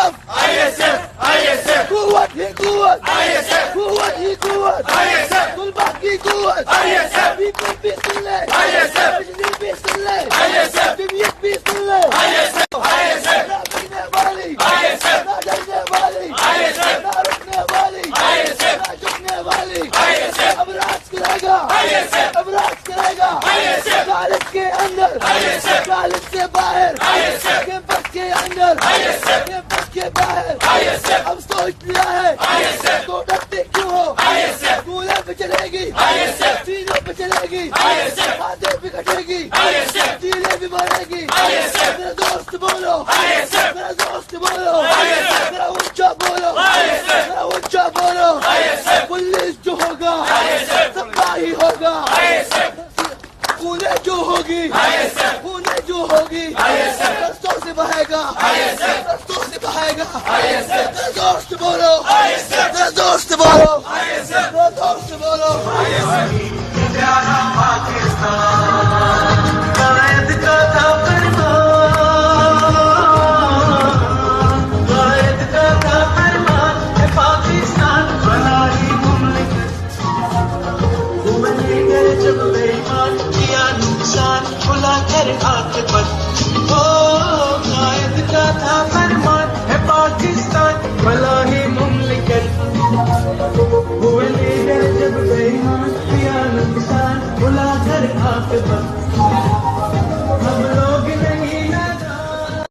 ISF, ISF, कुव्वत ही कुव्वत, ISF, कुव्वत ही कुव्वत, ISF, Gulbagh की कुव्वत, ISF, BP भी सुन ले, ISF, बिजली भी सुन ले, ISF, जमीयत भी सुन ले, ISF, ISF, ना गिरने वाली, ISF, ना डरने वाली, ISF, ना रुकने वाली, ISF, ना झुकने वाली, ISF, अब राज करेगा, ISF, अब राज करेगा, ISF, कॉलेज के अंदर, ISF, कॉलेज से बाहर, ISF, कैंपस के अंदर, ISF, कैंपस के बाहर, ISF, अब सोच लिया है, ISF, तो डरते क्यों हो, ISF, स्कूलों पे चलेगी, ISF, सीनों पे चलेगी, ISF, हाथों पे कटेगी, ISF, चीलें भी बढ़ेगी, ISF, मेरा दोस्त बोलो, ISF, मेरा दोस्त बोलो, ISF, मेरा ऊंचा बोलो, ISF, मेरा ऊंचा बोलो, ISF, पुलिस जो होगा, ISF, सबका ही होगा, ISF, खूने जो होगी, ISF, खूने जो होगी, ISF, रस्तों से बहेगा, ISF, रस्तों से बहेगा, ISF, मेरा दोस्त बोलो, ISF, मेरा दोस्त बोलो, ISF, मेरा दोस्त बोलो, प्यारा पाकिस्तान कायद का था फरमान, कायद का था फरमान, पाकिस्तान बना ही मुमलिक हुए कर जब बेईमान किया नुकसान खुला कर